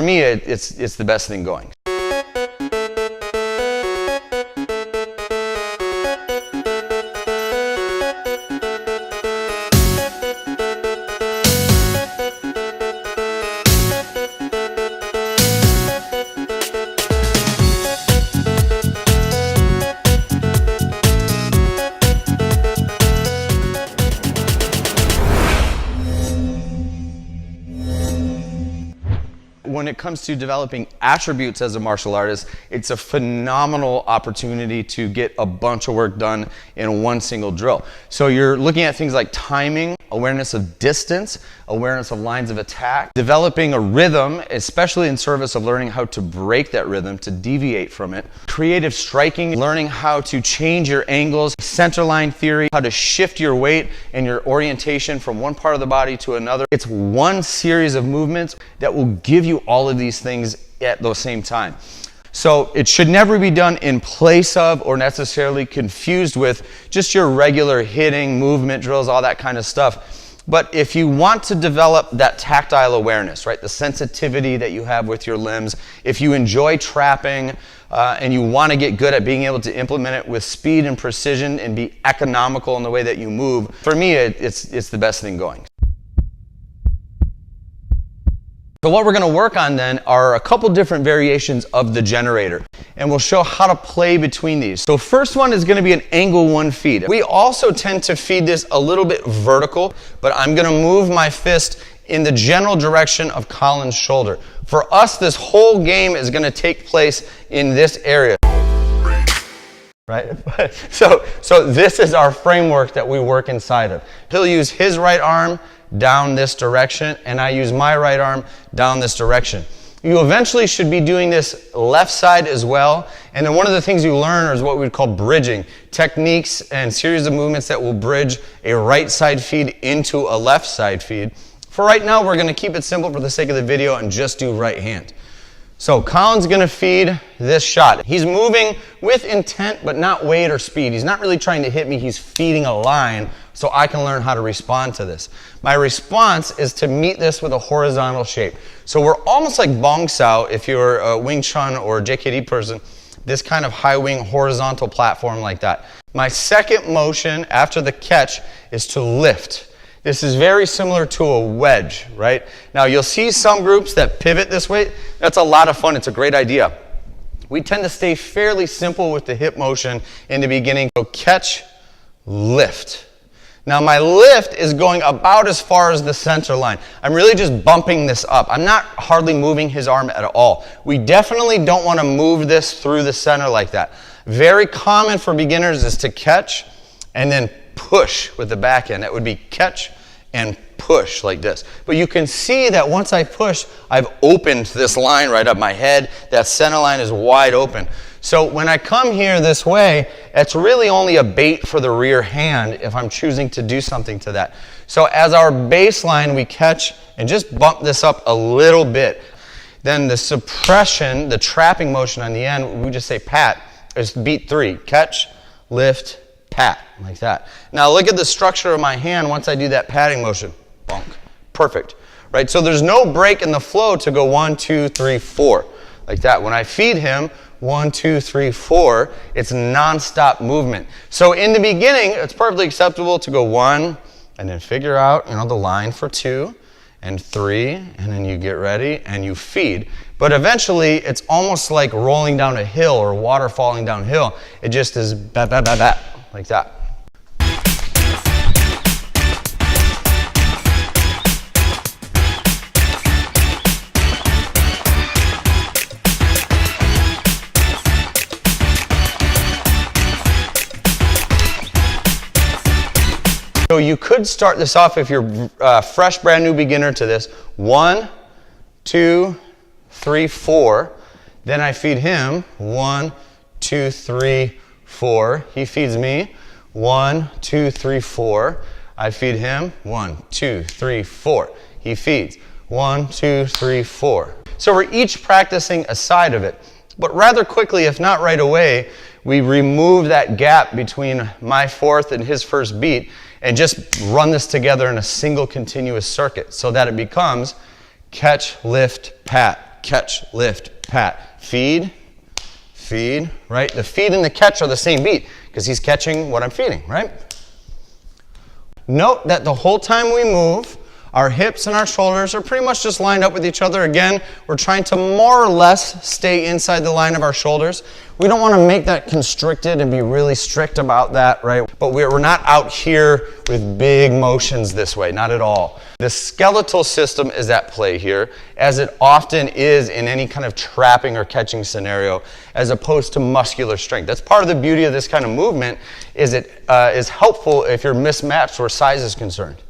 me, it's the best thing going. When it comes to developing attributes as a martial artist, it's a phenomenal opportunity to get a bunch of work done in one single drill. So you're looking at things like timing, awareness of distance, awareness of lines of attack, developing a rhythm, especially in service of learning how to break that rhythm, to deviate from it, creative striking, learning how to change your angles, center line theory, how to shift your weight and your orientation from one part of the body to another. It's one series of movements that will give you all of these things at the same time. So it should never be done in place of or necessarily confused with just your regular hitting, movement drills, all that kind of stuff. But if you want to develop that tactile awareness, right, the sensitivity that you have with your limbs, if you enjoy trapping and you want to get good at being able to implement it with speed and precision and be economical in the way that you move, for me, it's the best thing going. So what we're going to work on then are a couple different variations of the generator, and we'll show how to play between these. So first one is going to be an angle one feed. We also tend to feed this a little bit vertical, but I'm going to move my fist in the general direction of Colin's shoulder. For us, this whole game is going to take place in this area. Right? So this is our framework that we work inside of. He'll use his right arm down this direction, and I use my right arm down this direction. You eventually should be doing this left side as well, and then one of the things you learn is what we would call bridging, techniques and series of movements that will bridge a right side feed into a left side feed. For right now, we're going to keep it simple for the sake of the video and just do right hand. So Colin's going to feed this shot. He's moving with intent, but not weight or speed. He's not really trying to hit me. He's feeding a line so I can learn how to respond to this. My response is to meet this with a horizontal shape. So we're almost like Bong Sao if you're a Wing Chun or JKD person, this kind of high wing horizontal platform like that. My second motion after the catch is to lift. This is very similar to a wedge, right? Now you'll see some groups that pivot this way. That's a lot of fun. It's a great idea. We tend to stay fairly simple with the hip motion in the beginning. So catch, lift. Now my lift is going about as far as the center line. I'm really just bumping this up. I'm not hardly moving his arm at all. We definitely don't want to move this through the center like that. Very common for beginners is to catch and then push with the back end. That would be catch and push like this. But you can see that once I push, I've opened this line right up my head. That center line is wide open. So when I come here this way, it's really only a bait for the rear hand if I'm choosing to do something to that. So as our baseline, we catch and just bump this up a little bit. Then the suppression, the trapping motion on the end, we just say pat, is beat 3. Catch, lift, pat, like that. Now look at the structure of my hand once I do that patting motion. Bonk. Perfect. Right? So there's no break in the flow to go 1, 2, 3, 4. Like that. When I feed him, 1, 2, 3, 4, it's non-stop movement. So in the beginning, it's perfectly acceptable to go 1 and then figure out, the line for 2 and 3, and then you get ready and you feed. But eventually, it's almost like rolling down a hill or water falling downhill. It just is bat, bat, bat, bat, like that. So you could start this off if you're a fresh, brand new beginner to this. 1, 2, 3, 4. Then I feed him. 1, 2, 3, 4. He feeds me. 1, 2, 3, 4. I feed him. 1, 2, 3, 4. He feeds. 1, 2, 3, 4. So we're each practicing a side of it. But rather quickly, if not right away, we remove that gap between my fourth and his first beat and just run this together in a single continuous circuit so that it becomes catch, lift, pat, catch, lift, pat, feed, feed, right? The feed and the catch are the same beat because he's catching what I'm feeding, right? Note that the whole time we move, our hips and our shoulders are pretty much just lined up with each other. Again, we're trying to more or less stay inside the line of our shoulders. We don't want to make that constricted and be really strict about that, right? But we're not out here with big motions this way, not at all. The skeletal system is at play here, as it often is in any kind of trapping or catching scenario, as opposed to muscular strength. That's part of the beauty of this kind of movement, is it is helpful if you're mismatched where size is concerned.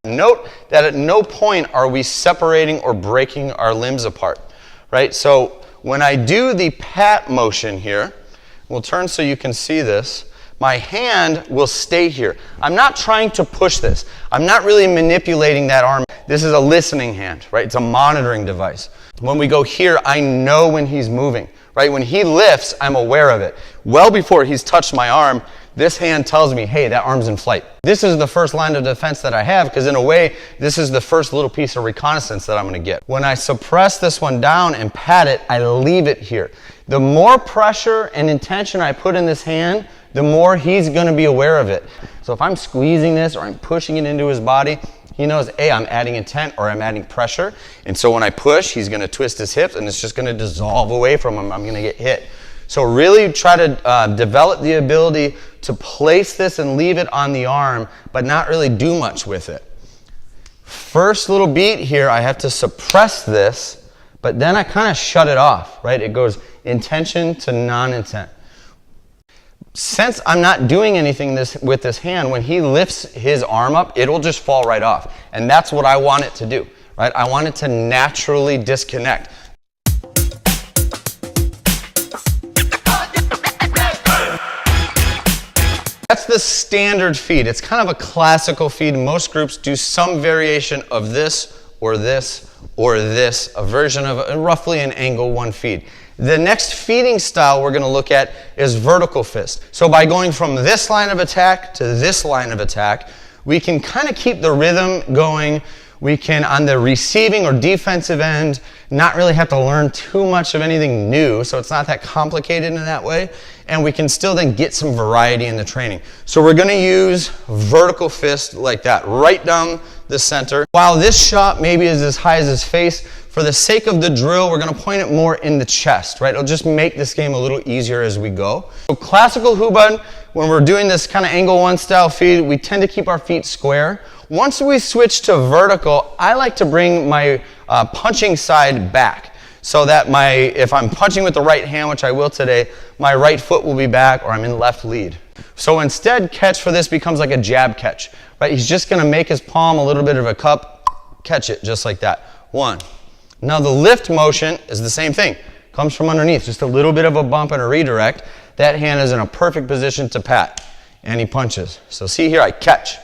Note that at no point are we separating or breaking our limbs apart, right? So when I do the pat motion here, we'll turn so you can see this, my hand will stay here. I'm not trying to push this. I'm not really manipulating that arm. This is a listening hand, right? It's a monitoring device. When we go here, I know when he's moving, right? When he lifts, I'm aware of it. Well before he's touched my arm, this hand tells me, hey, that arm's in flight. This is the first line of defense that I have because in a way, this is the first little piece of reconnaissance that I'm gonna get. When I suppress this one down and pat it, I leave it here. The more pressure and intention I put in this hand, the more he's gonna be aware of it. So if I'm squeezing this or I'm pushing it into his body, he knows, hey, I'm adding intent or I'm adding pressure. And so when I push, he's gonna twist his hips and it's just gonna dissolve away from him. I'm gonna get hit. So really try to develop the ability to place this and leave it on the arm, but not really do much with it. First little beat here, I have to suppress this, but then I kind of shut it off, right? It goes intention to non-intent. Since I'm not doing anything with this hand, when he lifts his arm up, it'll just fall right off. And that's what I want it to do, right? I want it to naturally disconnect. That's the standard feed. It's kind of a classical feed. Most groups do some variation of this or this or this, a version of roughly an angle 1 feed. The next feeding style we're going to look at is vertical fist. So by going from this line of attack to this line of attack, we can kind of keep the rhythm going. We can, on the receiving or defensive end, not really have to learn too much of anything new, so it's not that complicated in that way, and we can still then get some variety in the training. So we're going to use vertical fist like that, right down the center. While this shot maybe is as high as his face, for the sake of the drill, we're going to point it more in the chest, right? It'll just make this game a little easier as we go. So classical Hubud, when we're doing this kind of angle 1 style feed, we tend to keep our feet square. Once we switch to vertical, I like to bring my punching side back so that if I'm punching with the right hand, which I will today, my right foot will be back or I'm in left lead. So instead, catch for this becomes like a jab catch, right? He's just going to make his palm a little bit of a cup, catch it just like that. 1. Now the lift motion is the same thing. Comes from underneath, just a little bit of a bump and a redirect. That hand is in a perfect position to pat, and he punches. So see here, I catch.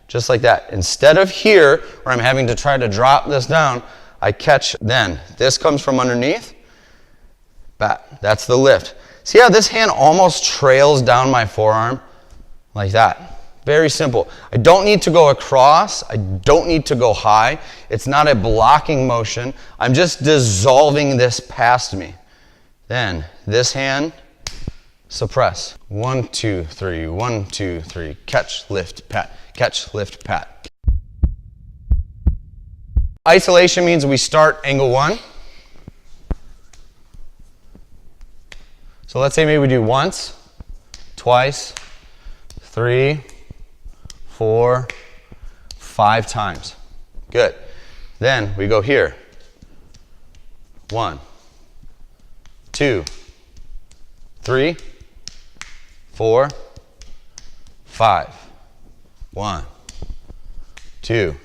Just like that. Instead of here, where I'm having to try to drop this down, I catch then. This comes from underneath, bat. That's the lift. See how this hand almost trails down my forearm? Like that. Very simple. I don't need to go across. I don't need to go high. It's not a blocking motion. I'm just dissolving this past me. Then this hand, suppress. 1, 2, 3, 1, 2, 3. Catch, lift, pat. Catch, lift, pat. Isolation means we start angle 1. So let's say maybe we do once, twice, 3, 4, 5 times. Good. Then we go here. 1, 2, 3, 4, 5. 1, 2,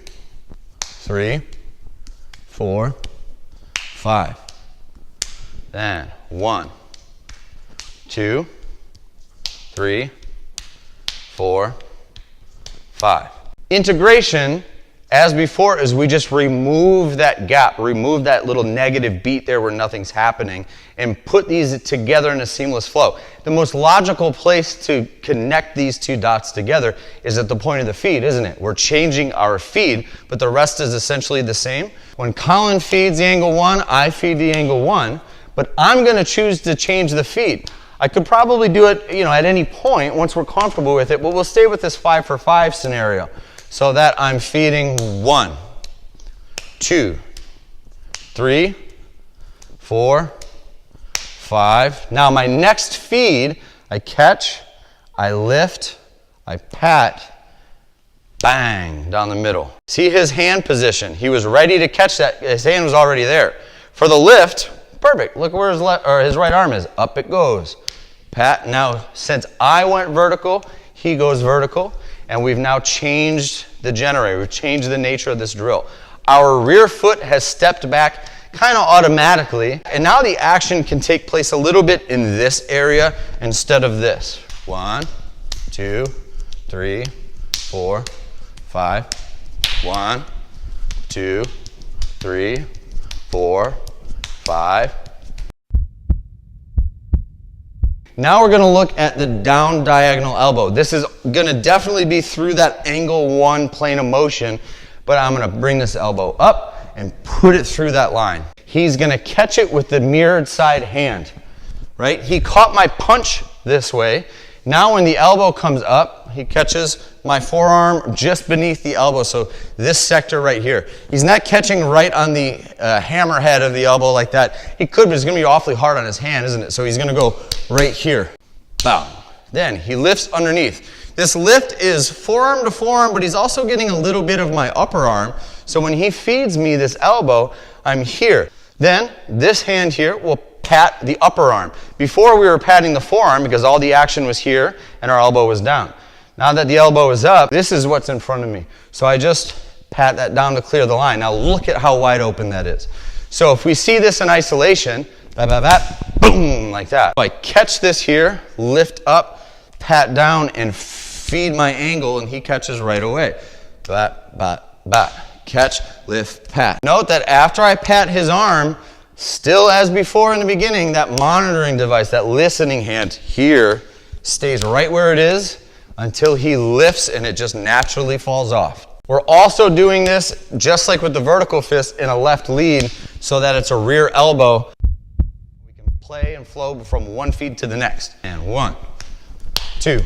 3, 4, 5. Then 1, 2, 3, 4, 5. Integration as before, is we just remove that gap, remove that little negative beat there where nothing's happening, and put these together in a seamless flow. The most logical place to connect these two dots together is at the point of the feed, isn't it? We're changing our feed, but the rest is essentially the same. When Colin feeds the angle 1, I feed the angle 1, but I'm going to choose to change the feed. I could probably do it, at any point once we're comfortable with it, but we'll stay with this 5 for 5 scenario. So that I'm feeding 1, 2, 3, 4, 5. Now my next feed, I catch, I lift, I pat, bang, down the middle. See his hand position. He was ready to catch that. His hand was already there. For the lift, perfect. Look where his right arm is. Up it goes. Pat. Now, since I went vertical, he goes vertical. And we've now changed the generator. We've changed the nature of this drill. Our rear foot has stepped back kind of automatically. And now the action can take place a little bit in this area instead of this. 1, 2, 3, 4, 5. 1, 2, 3, 4, 5. Now we're going to look at the down diagonal elbow. This is going to definitely be through that angle 1 plane of motion, but I'm going to bring this elbow up and put it through that line. He's going to catch it with the mirrored side hand, right? He caught my punch this way. Now when the elbow comes up, he catches my forearm just beneath the elbow, so this sector right here. He's not catching right on the hammerhead of the elbow like that. He could, but it's going to be awfully hard on his hand, isn't it? So he's going to go right here. Bow. Then he lifts underneath. This lift is forearm to forearm, but he's also getting a little bit of my upper arm. So when he feeds me this elbow, I'm here. Then this hand here will pat the upper arm. Before we were patting the forearm because all the action was here and our elbow was down. Now that the elbow is up, this is what's in front of me. So I just pat that down to clear the line. Now look at how wide open that is. So if we see this in isolation, boom, like that. I catch this here, lift up, pat down, and feed my angle, and he catches right away. Catch, lift, pat. Note that after I pat his arm, still as before in the beginning, that monitoring device, that listening hand here, stays right where it is until he lifts and it just naturally falls off. We're also doing this, just like with the vertical fist, in a left lead so that it's a rear elbow. We can play and flow from one feed to the next. And 1, 2,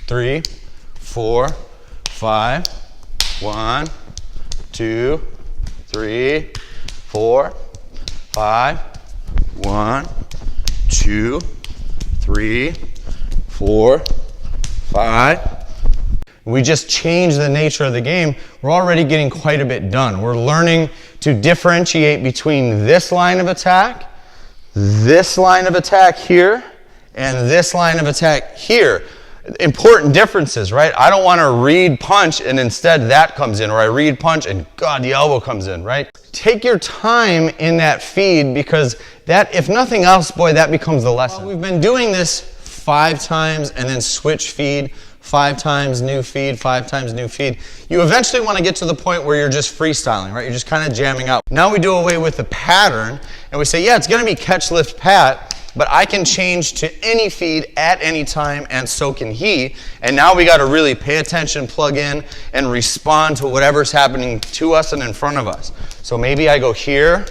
3, 4, 5. 1, 2, 3, 4, 5. 1, 2, 3, 4, 5. We just changed the nature of the game. We're already getting quite a bit done. We're learning to differentiate between this line of attack here, and this line of attack here. Important differences, right? I don't want to read punch and instead that comes in, or I read punch and God, the elbow comes in, right? Take your time in that feed because that, if nothing else, boy, that becomes the lesson. Well, we've been doing this 5 times and then switch feed, 5 times new feed, 5 times new feed. You eventually want to get to the point where you're just freestyling, right? You're just kind of jamming out. Now we do away with the pattern and we say, yeah, it's going to be catch, lift, pat, but I can change to any feed at any time and so can he. And now we got to really pay attention, plug in, and respond to whatever's happening to us and in front of us. So maybe I go here.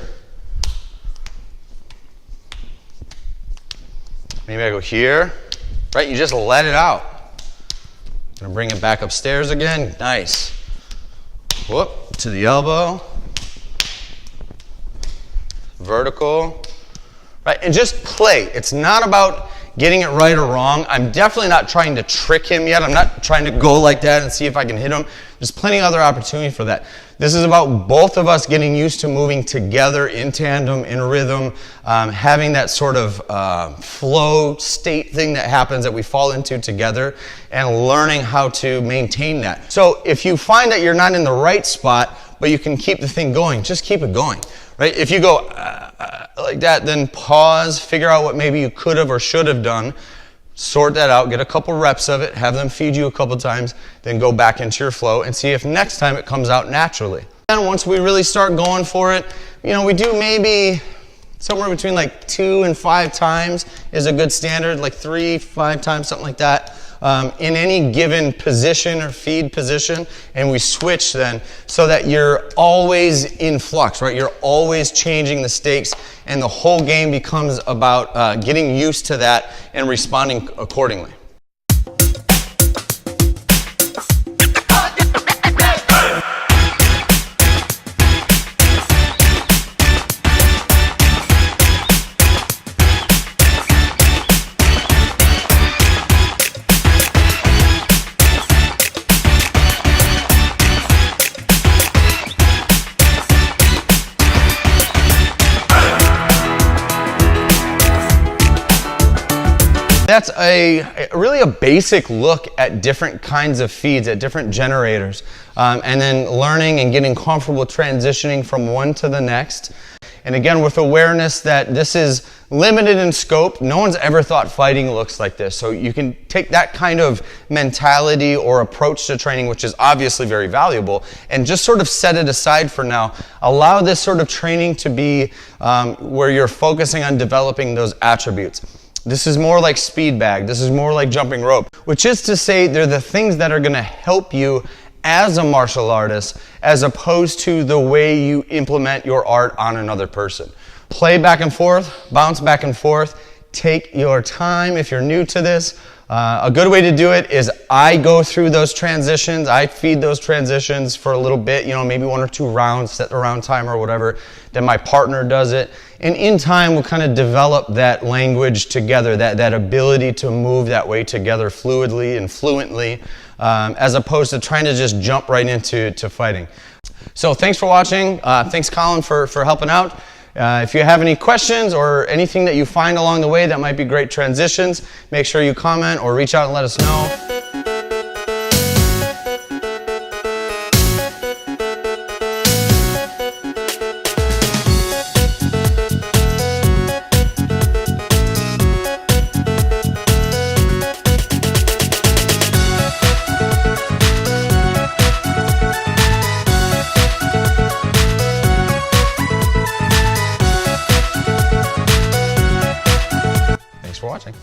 Maybe I go here, right? You just let it out. I'm gonna bring it back upstairs again. Nice. Whoop, to the elbow. Vertical. Right, and just play. It's not about getting it right or wrong. I'm definitely not trying to trick him yet. I'm not trying to go like that and see if I can hit him. There's plenty of other opportunity for that. This is about both of us getting used to moving together in tandem, in rhythm, having that sort of flow state thing that happens that we fall into together, and learning how to maintain that. So if you find that you're not in the right spot, but you can keep the thing going, just keep it going. Right? If you go like that, then pause, figure out what maybe you could have or should have done, sort that out, get a couple reps of it, have them feed you a couple times, then go back into your flow and see if next time it comes out naturally. And once we really start going for it, you know, we do maybe somewhere between like 2 and 5 times is a good standard, like 3, 5 times, something like that, in any given position or feed position. And we switch then so that you're always in flux, right? You're always changing the stakes, and the whole game becomes about getting used to that and responding accordingly. That's really a basic look at different kinds of feeds, at different generators, and then learning and getting comfortable transitioning from one to the next. And again, with awareness that this is limited in scope. No one's ever thought fighting looks like this. So you can take that kind of mentality or approach to training, which is obviously very valuable, and just sort of set it aside for now. Allow this sort of training to be where you're focusing on developing those attributes. This is more like speed bag. This is more like jumping rope, which is to say they're the things that are going to help you as a martial artist as opposed to the way you implement your art on another person. Play back and forth, bounce back and forth. Take your time if you're new to this. A good way to do it is I go through those transitions. I feed those transitions for a little bit, you know, maybe 1 or 2 rounds, set the round timer or whatever. Then my partner does it. And in time, we'll kind of develop that language together, that ability to move that way together fluidly and fluently, as opposed to trying to just jump right into fighting. So thanks for watching. Thanks, Colin, for helping out. If you have any questions or anything that you find along the way that might be great transitions, make sure you comment or reach out and let us know. Thanks for watching.